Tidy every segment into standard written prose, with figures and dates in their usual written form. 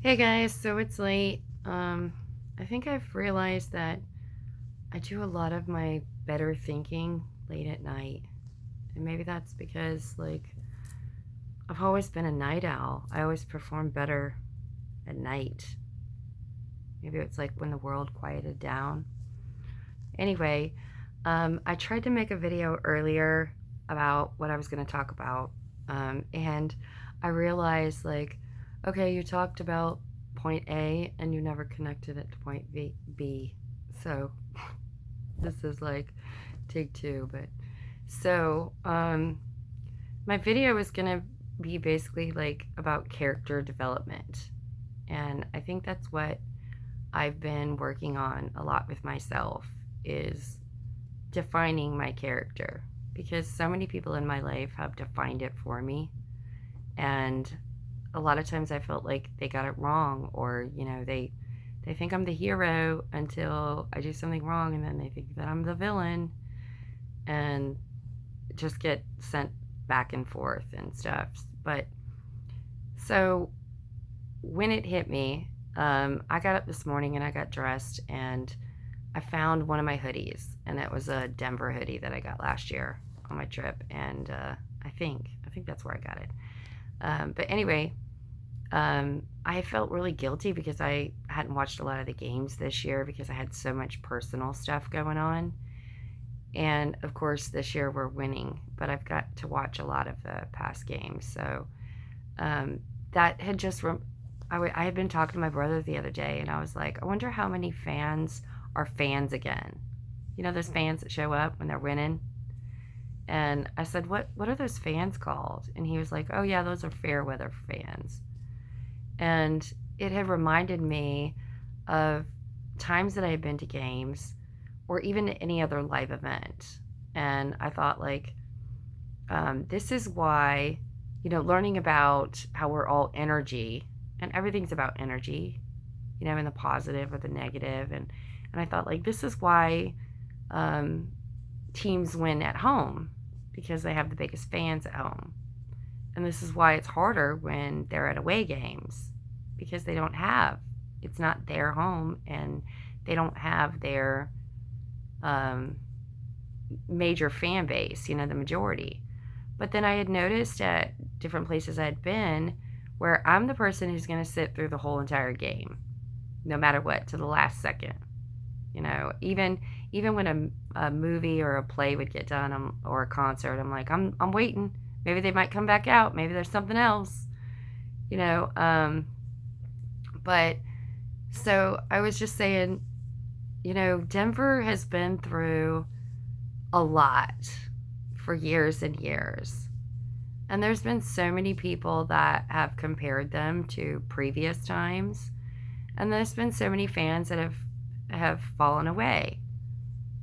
Hey guys, so it's late. I think I've realized that I do a lot of my better thinking late at night. And maybe that's because, I've always been a night owl. I always perform better at night. Maybe it's like when the world quieted down. Anyway, I tried to make a video earlier about what I was going to talk about. And I realized, okay, you talked about point A and you never connected it to point B. So this is like take two. But so, my video is going to be basically like about character development. And I think that's what I've been working on a lot with myself is defining my character because so many people in my life have defined it for me, and a lot of times I felt like they got it wrong, or they think I'm the hero until I do something wrong, and then they think that I'm the villain and just get sent back and forth and stuff. But so when it hit me, I got up this morning and I got dressed and I found one of my hoodies, and it was a Denver hoodie that I got last year on my trip, and I think that's where I got it. But anyway, I felt really guilty because I hadn't watched a lot of the games this year because I had so much personal stuff going on, and of course this year we're winning, but I've got to watch a lot of the past games, so um, that had just I had been talking to my brother the other day, and I was like, I wonder how many fans are fans again. You know those fans that show up when they're winning? And I said, what are those fans called? And he was like, oh yeah, those are fair weather fans. And it had reminded me of times that I had been to games or even any other live event. And I thought, this is why, learning about how we're all energy and everything's about energy, in the positive or the negative. And I thought, this is why um, teams win at home because they have the biggest fans at home. And this is why it's harder when they're at away games because they don't have, it's not their home and they don't have their um, major fan base, the majority. But then I had noticed at different places I'd been where I'm the person who's going to sit through the whole entire game, no matter what, to the last second. Even when a movie or a play would get done, or a concert, I'm like, I'm waiting. Maybe they might come back out. Maybe there's something else, you know. But so I was just saying, Denver has been through a lot for years and years. And there's been so many people that have compared them to previous times. And there's been so many fans that have fallen away.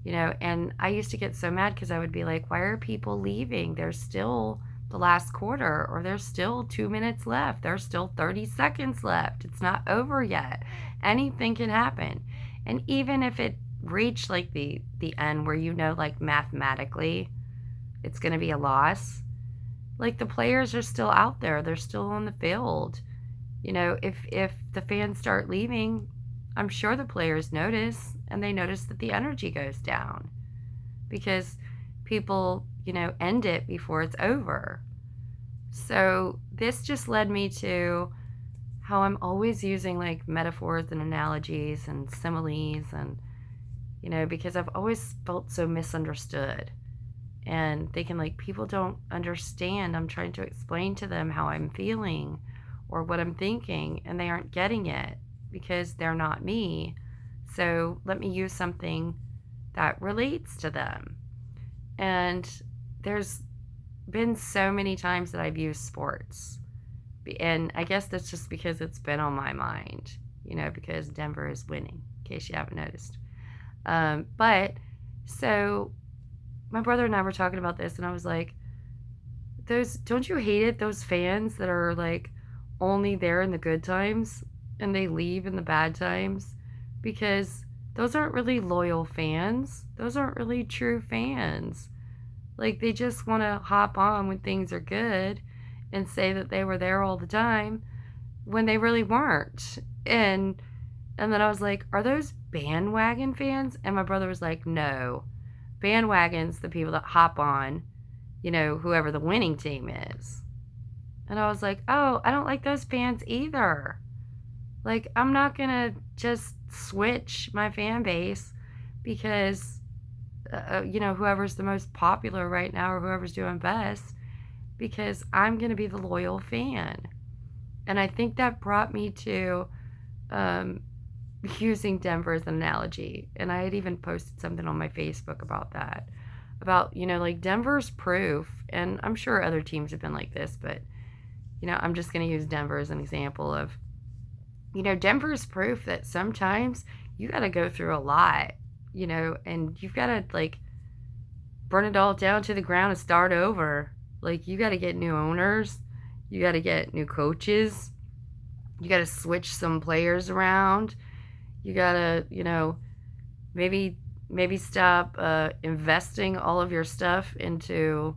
And I used to get so mad because I would be like, why are people leaving? There's still the last quarter, or there's still 2 minutes left. There's still 30 seconds left. It's not over yet. Anything can happen. And even if it reached like the end where mathematically it's going to be a loss, like the players are still out there. They're still on the field. If the fans start leaving, I'm sure the players notice, and they notice that the energy goes down because people, end it before it's over. So this just led me to how I'm always using like metaphors and analogies and similes, and because I've always felt so misunderstood and thinking like people don't understand. I'm trying to explain to them how I'm feeling or what I'm thinking, and they aren't getting it because they're not me. So let me use something that relates to them. And there's been so many times that I've used sports. And I guess that's just because it's been on my mind, because Denver is winning, in case you haven't noticed. But so my brother and I were talking about this, and I was like, don't you hate it, those fans that are like only there in the good times and they leave in the bad times? Because those aren't really loyal fans. Those aren't really true fans. Like, they just want to hop on when things are good and say that they were there all the time. when they really weren't. And and then I was like, are those bandwagon fans? And my brother was like, no. Bandwagons, the people that hop on, whoever the winning team is. And I was like, oh, I don't like those fans either. Like, I'm not going to just switch my fan base because, whoever's the most popular right now or whoever's doing best, because I'm going to be the loyal fan. And I think that brought me to um, using Denver as an analogy. And I had even posted something on my Facebook about that. About, like Denver's proof, and I'm sure other teams have been like this, but, I'm just going to use Denver as an example of, Denver's proof that sometimes you got to go through a lot, and you've got to, like, burn it all down to the ground and start over. Like, you got to get new owners, you got to get new coaches, you got to switch some players around, you got to, maybe stop investing all of your stuff into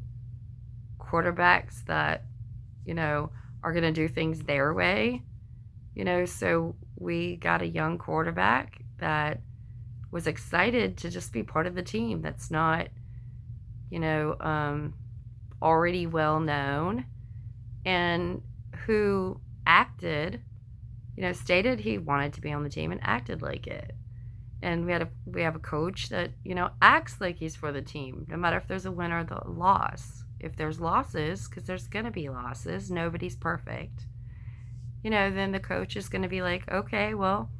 quarterbacks that, are going to do things their way. So we got a young quarterback that was excited to just be part of the team that's not, already well known, and who acted, stated he wanted to be on the team and acted like it. And we have a coach that, acts like he's for the team, no matter if there's a win or the loss. If there's losses, because there's going to be losses, nobody's perfect. Then the coach is going to be like, okay, well,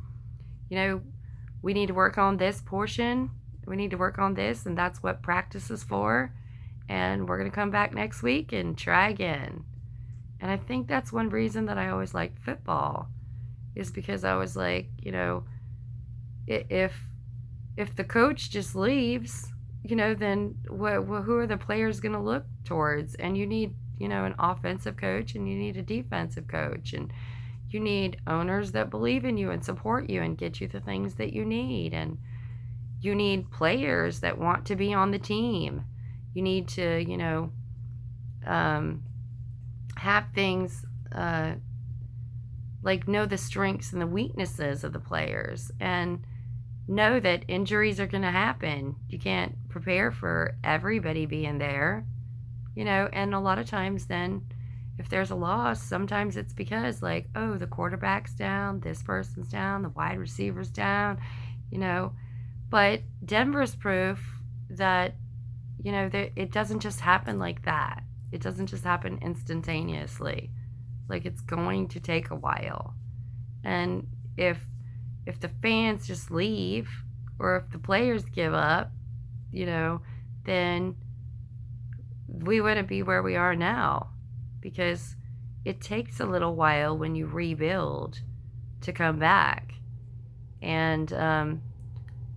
we need to work on this portion. We need to work on this, and that's what practice is for. And we're going to come back next week and try again. And I think that's one reason that I always liked football, is because I was like, if the coach just leaves, then who are the players going to look towards? And you need, an offensive coach, and you need a defensive coach, and you need owners that believe in you and support you and get you the things that you need, and you need players that want to be on the team. You need to, have things like know the strengths and the weaknesses of the players, and know that injuries are going to happen. You can't prepare for everybody being there, and a lot of times then if there's a loss, sometimes it's because, like, oh, the quarterback's down, this person's down, the wide receiver's down, but Denver's proof that, that it doesn't just happen like that. It doesn't just happen instantaneously. Like, it's going to take a while. And if the fans just leave, or if the players give up, then we wouldn't be where we are now, because it takes a little while when you rebuild to come back. And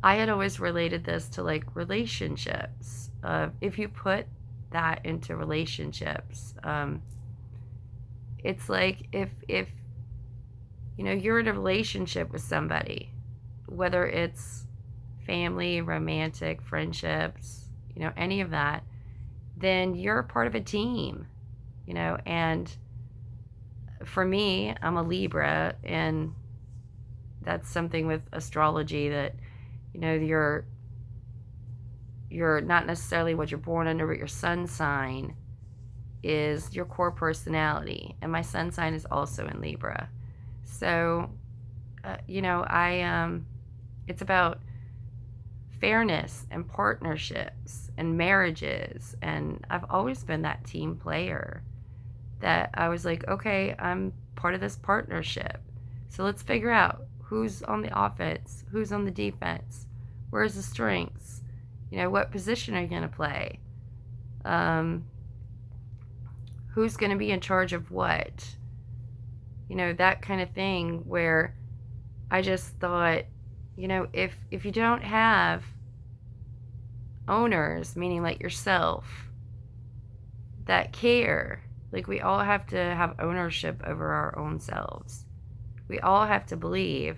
I had always related this to, like, relationships. If you put that into relationships, it's like if you're in a relationship with somebody, whether it's family, romantic, friendships, any of that, then you're a part of a team, and for me, I'm a Libra, and that's something with astrology that, you're not necessarily what you're born under, but your sun sign is your core personality, and my sun sign is also in Libra. So, it's about fairness and partnerships and marriages, and I've always been that team player that I was like, okay, I'm part of this partnership, so let's figure out who's on the offense, who's on the defense, where's the strengths, what position are you going to play, who's going to be in charge of what, that kind of thing, where I just thought, if you don't have owners, meaning like yourself, that care, like, we all have to have ownership over our own selves. We all have to believe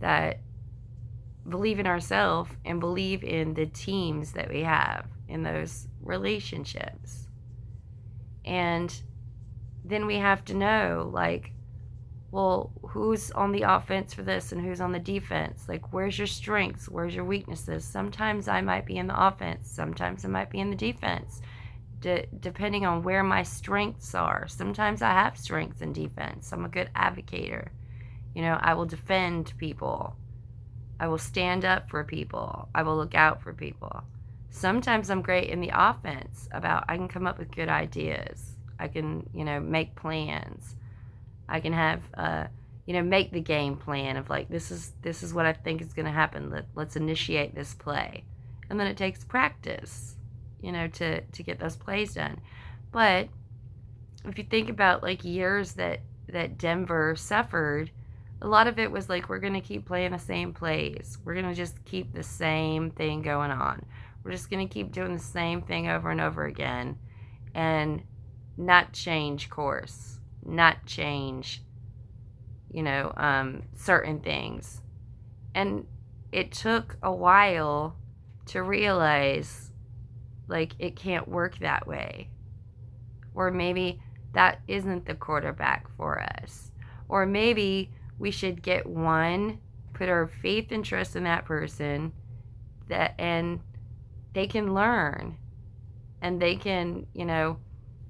in ourselves and believe in the teams that we have in those relationships. And then we have to know, like, well, who's on the offense for this and who's on the defense? Like, where's your strengths? Where's your weaknesses? Sometimes I might be in the offense. Sometimes I might be in the defense, depending on where my strengths are. Sometimes I have strengths in defense. I'm a good advocator. I will defend people. I will stand up for people. I will look out for people. Sometimes I'm great in the offense I can come up with good ideas. I can, make plans. I can have, make the game plan of like, this is what I think is going to happen. Let's initiate this play. And then it takes practice, to get those plays done. But if you think about like years that Denver suffered, a lot of it was like, we're going to keep playing the same plays. We're going to just keep the same thing going on. We're just going to keep doing the same thing over and over again and not change course, not change, certain things. And it took a while to realize, like, it can't work that way. Or maybe that isn't the quarterback for us. Or maybe we should get one, put our faith and trust in that person, and they can learn and they can,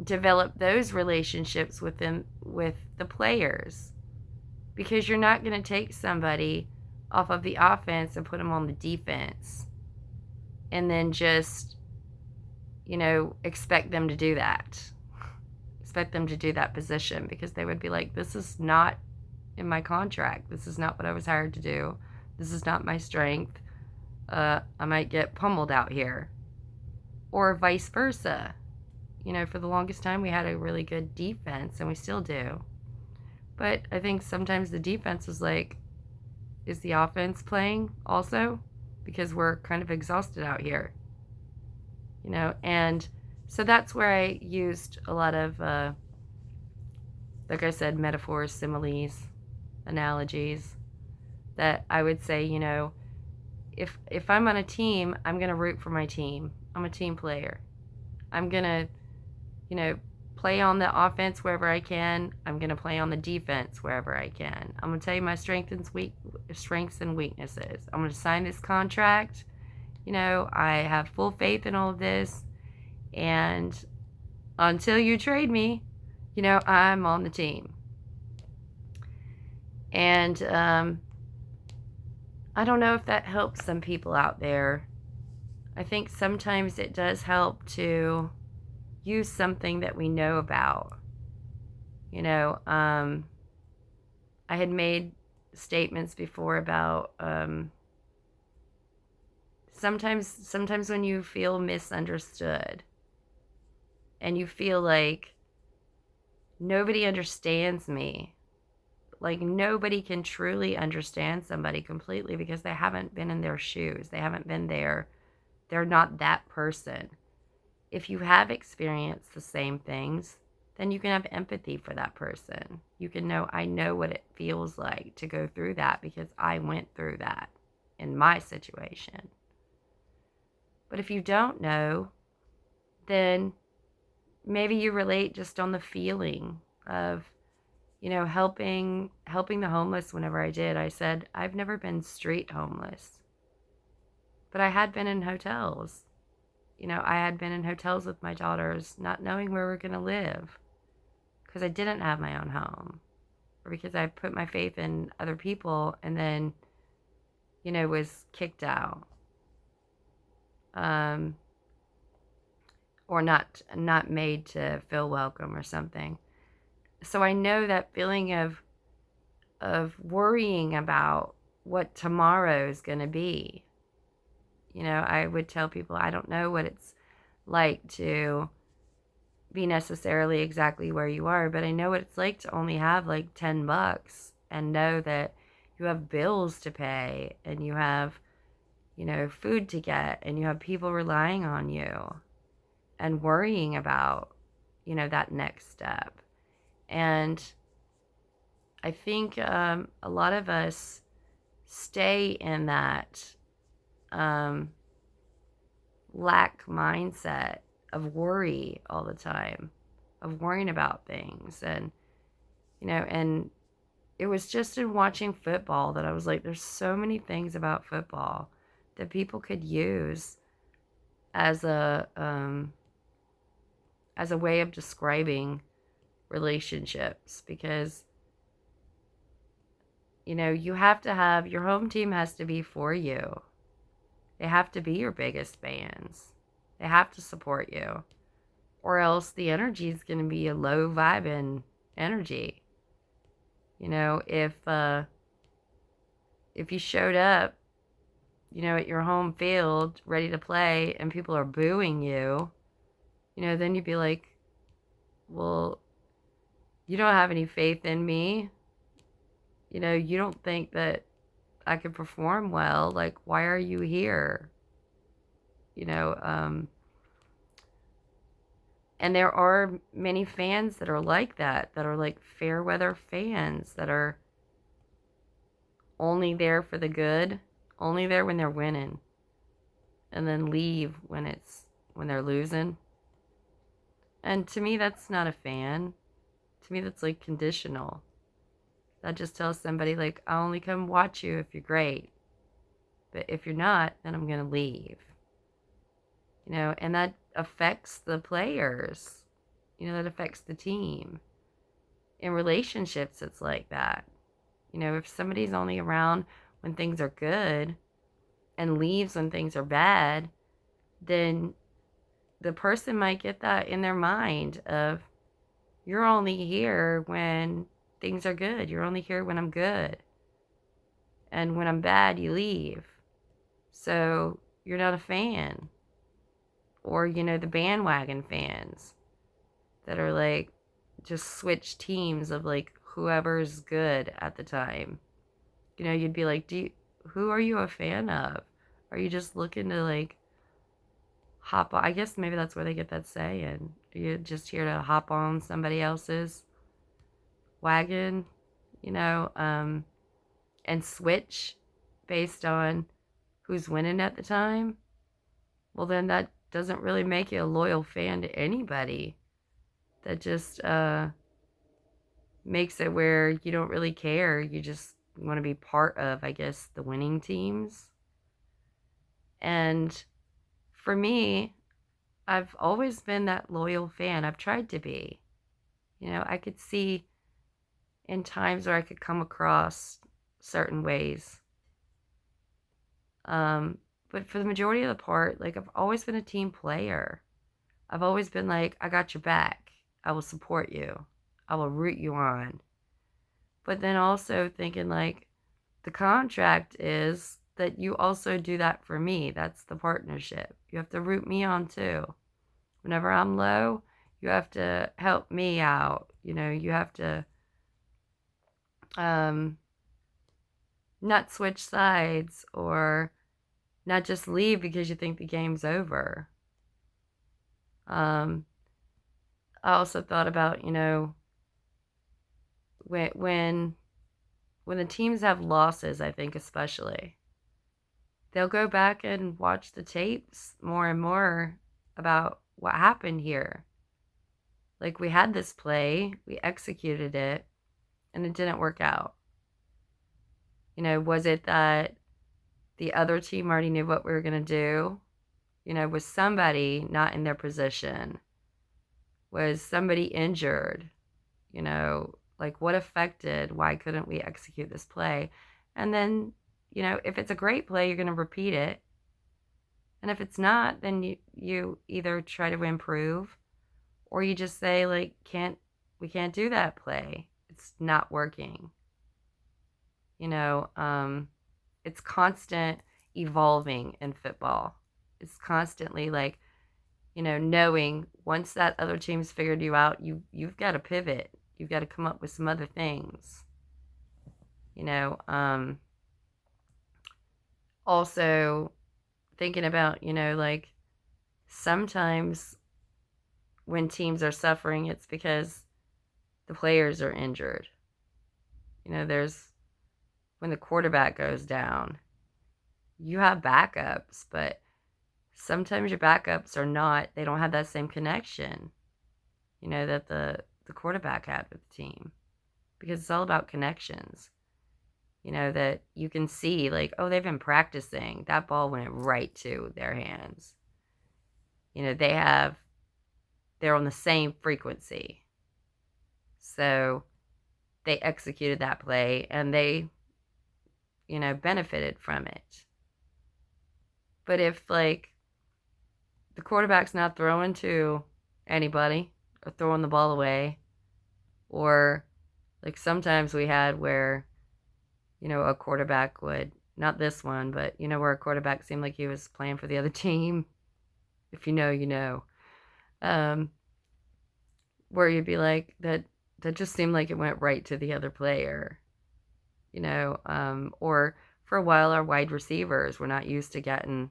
develop those relationships with the players. Because you're not going to take somebody off of the offense and put them on the defense and then just, expect them to do that. Expect them to do that position, because they would be like, this is not in my contract. This is not what I was hired to do. This is not my strength. I might get pummeled out here. Or vice versa. For the longest time we had a really good defense, and we still do. But I think sometimes the defense is like, is the offense playing also? Because we're kind of exhausted out here. And so that's where I used a lot of, like I said, metaphors, similes, analogies, that I would say, if I'm on a team, I'm going to root for my team. I'm a team player. I'm going to, play on the offense wherever I can. I'm going to play on the defense wherever I can. I'm going to tell you my strengths and weaknesses. I'm going to sign this contract. I have full faith in all of this. And until you trade me, I'm on the team. And I don't know if that helps some people out there. I think sometimes it does help to use something that we know about. I had made statements before about sometimes when you feel misunderstood and you feel like nobody understands me, like nobody can truly understand somebody completely because they haven't been in their shoes. They haven't been there. They're not that person. If you have experienced the same things, then you can have empathy for that person. You can know, I know what it feels like to go through that because I went through that in my situation. But if you don't know, then maybe you relate just on the feeling of, helping the homeless. Whenever I did, I said, I've never been street homeless, but I had been in hotels. I had been in hotels with my daughters, not knowing where we're going to live because I didn't have my own home, or because I put my faith in other people and then, was kicked out. Or not made to feel welcome or something. So I know that feeling of worrying about what tomorrow is going to be. I would tell people, I don't know what it's like to be necessarily exactly where you are, but I know what it's like to only have like $10 and know that you have bills to pay and you have, food to get and you have people relying on you and worrying about, that next step. And I think a lot of us stay in that lack mindset of worry all the time, of worrying about things. And, and it was just in watching football that I was like, there's so many things about football that people could use as a way of describing relationships, because you have to have your home team has to be for you. They have to be your biggest fans. They have to support you, or else the energy is going to be a low vibing energy. If you showed up, at your home field ready to play and people are booing you, then you'd be like, well, you don't have any faith in me. You don't think that I could perform well. Like, why are you here? You know, um, and there are many fans that are like that are like fair weather fans that are only there for the good, only there when they're winning, and then leave when they're losing. And to me, that's not a fan. To me, that's like conditional. That just tells somebody, like, I'll only come watch you if you're great. But if you're not, then I'm going to leave. And that affects the players. That affects the team. In relationships, it's like that. If somebody's only around when things are good and leaves when things are bad, then the person might get that in their mind of, you're only here when things are good. You're only here when I'm good. And when I'm bad, you leave. So you're not a fan. Or, the bandwagon fans that are like, just switch teams of like whoever's good at the time. You'd be like, who are you a fan of? Are you just looking to like hop on? I guess maybe that's where they get that saying. Are you just here to hop on somebody else's wagon, and switch based on who's winning at the time? Well, then that doesn't really make you a loyal fan to anybody. That just makes it where you don't really care. You just want to be part of, I guess, the winning teams. And for me, I've always been that loyal fan. I've tried to be. I could see in times where I could come across certain ways. But for the majority of the part, like, I've always been a team player. I've always been like, I got your back. I will support you. I will root you on. But then also thinking like, the contract is that you also do that for me. That's the partnership. You have to root me on too. Whenever I'm low, you have to help me out. You have to not switch sides, or not just leave because you think the game's over. I also thought about, when the teams have losses, I think especially, they'll go back and watch the tapes more and more about what happened here. Like, we had this play, we executed it, and it didn't work out. Was it that the other team already knew what we were going to do? Was somebody not in their position? Was somebody injured? Like, what affected? Why couldn't we execute this play? And then, if it's a great play, you're going to repeat it. And if it's not, then you either try to improve, or you just say, like, we can't do that play. It's not working. It's constant evolving in football. It's constantly like, knowing once that other team's figured you out, you've got to pivot. You've got to come up with some other things. Also thinking about, like, sometimes when teams are suffering, it's because the players are injured. There's when the quarterback goes down, you have backups, but sometimes your backups they don't have that same connection, that the quarterback had with the team, because it's all about connections. That you can see, like, oh, they've been practicing. That ball went right to their hands. They're on the same frequency. So they executed that play and they, benefited from it. But if, like, the quarterback's not throwing to anybody or throwing the ball away, or like sometimes we had where, a quarterback would, not this one, but, where a quarterback seemed like he was playing for the other team. If you know, you know. Where you'd be like, that just seemed like it went right to the other player. Or for a while our wide receivers were not used to getting,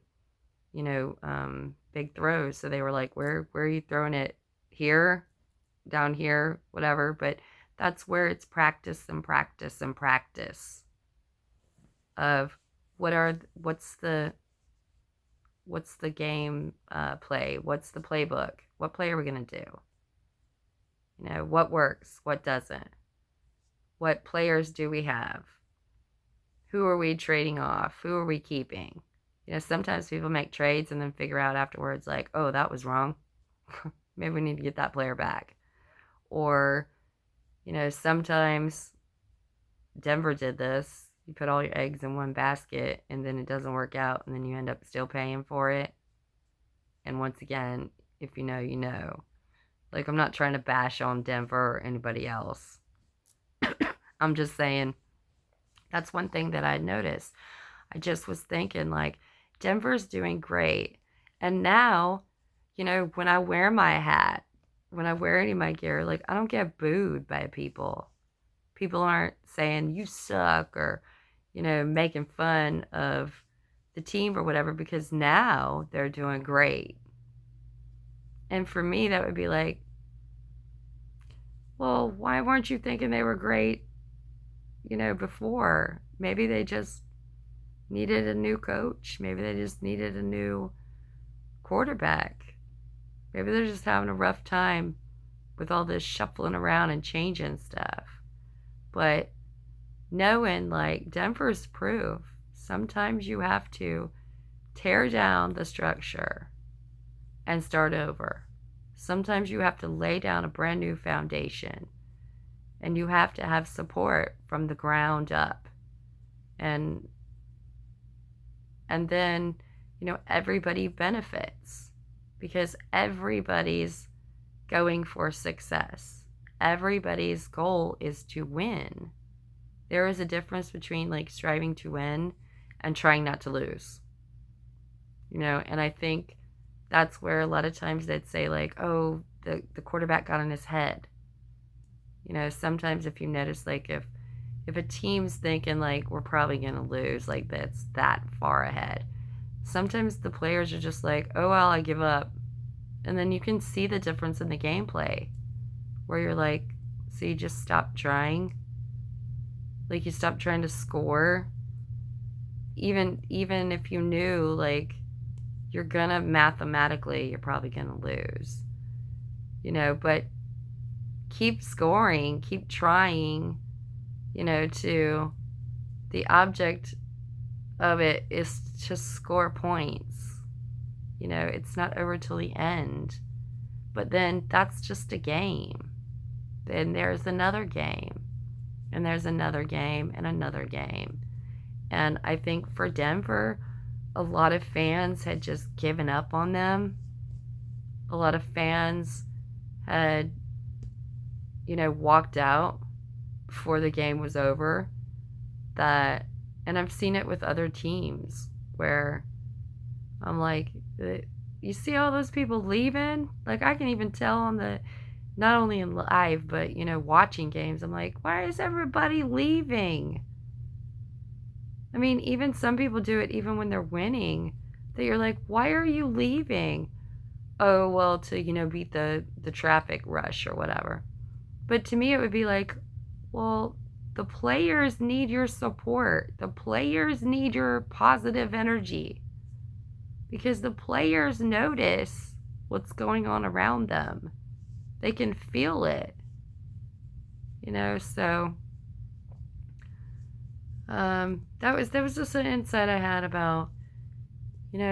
big throws. So they were like, where are you throwing it? Here, down here, whatever. But that's where it's practice and practice and practice of what's the game play? What's the playbook? What play are we going to do? What works? What doesn't? What players do we have? Who are we trading off? Who are we keeping? Sometimes people make trades and then figure out afterwards, like, oh, that was wrong. Maybe we need to get that player back. Or, sometimes Denver did this. You put all your eggs in one basket and then it doesn't work out and then you end up still paying for it. And once again, if you know, you know. Like, I'm not trying to bash on Denver or anybody else. I'm just saying that's one thing that I noticed. I just was thinking, like, Denver's doing great. And now, when I wear my hat, when I wear any of my gear, like, I don't get booed by people. People aren't saying you suck or, making fun of the team or whatever, because now they're doing great. And for me, that would be like, well, why weren't you thinking they were great, before? Maybe they just needed a new coach. Maybe they just needed a new quarterback. Maybe they're just having a rough time with all this shuffling around and changing stuff. But knowing, like, Denver's proof, sometimes you have to tear down the structure and start over. Sometimes you have to lay down a brand new foundation, and you have to have support from the ground up. And then, everybody benefits because everybody's going for success. Everybody's goal is to win. There is a difference between, like, striving to win and trying not to lose. And I think that's where a lot of times they'd say, like, oh, the quarterback got in his head. Sometimes if you notice, like, if a team's thinking, like, we're probably going to lose, like, that's that far ahead, sometimes the players are just like, oh, well, I give up. And then you can see the difference in the gameplay where you're like, so you just stop trying. Like, you stop trying to score. Even if you knew, like, you're gonna mathematically, you're probably gonna lose. But keep scoring, keep trying, to the object of it is to score points. It's not over till the end. But then that's just a game. Then there's another game. And there's another game and another game. And I think for Denver, a lot of fans had just given up on them. A lot of fans had, walked out before the game was over. And I've seen it with other teams where I'm like, you see all those people leaving? Like, I can even tell on not only in live, but, watching games. I'm like, why is everybody leaving? I mean, even some people do it even when they're winning. That you're like, why are you leaving? Oh, well, to, beat the traffic rush or whatever. But to me, it would be like, well, the players need your support. The players need your positive energy. Because the players notice what's going on around them. They can feel it. So That was just an insight I had about,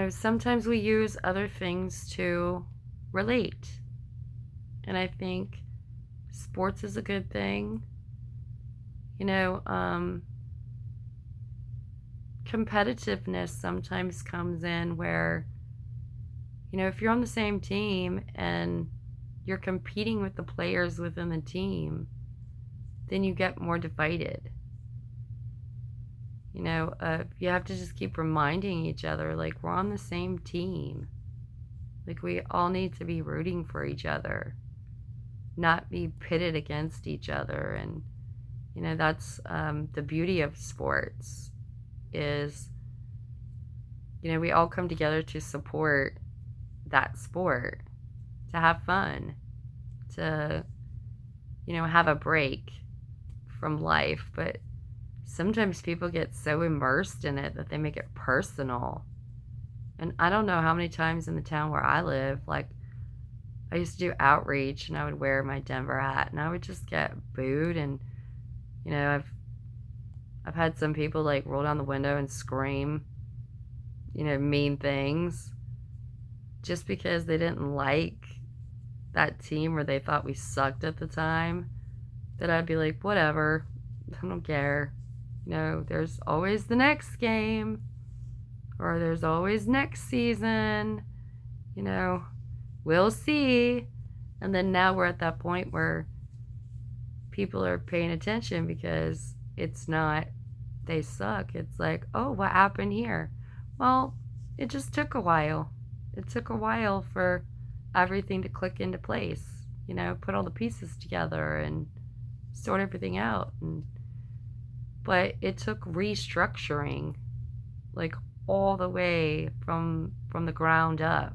sometimes we use other things to relate. And I think sports is a good thing. You know, um, Competitiveness sometimes comes in where, if you're on the same team and you're competing with the players within the team, then you get more divided. You have to just keep reminding each other, like, we're on the same team. Like, we all need to be rooting for each other, not be pitted against each other. And, that's the beauty of sports is, we all come together to support that sport, to have fun, to, have a break from life. But sometimes people get so immersed in it that they make it personal. And I don't know how many times in the town where I live, like, I used to do outreach and I would wear my Denver hat and I would just get booed. And, I've had some people like roll down the window and scream, mean things just because they didn't like that team or they thought we sucked at the time. That I'd be like, whatever, I don't care. There's always the next game, or there's always next season. You know, we'll see. And then now we're at that point where people are paying attention because it's not they suck. It's like, oh, what happened here? Well, it just took a while. It took a while for everything to click into place, put all the pieces together and sort everything out. But it took restructuring, like all the way from the ground up,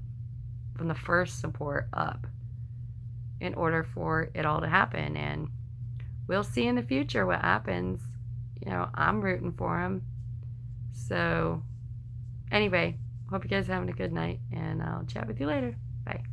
from the first support up, in order for it all to happen. And we'll see in the future what happens. I'm rooting for him. So, anyway, hope you guys are having a good night, and I'll chat with you later. Bye.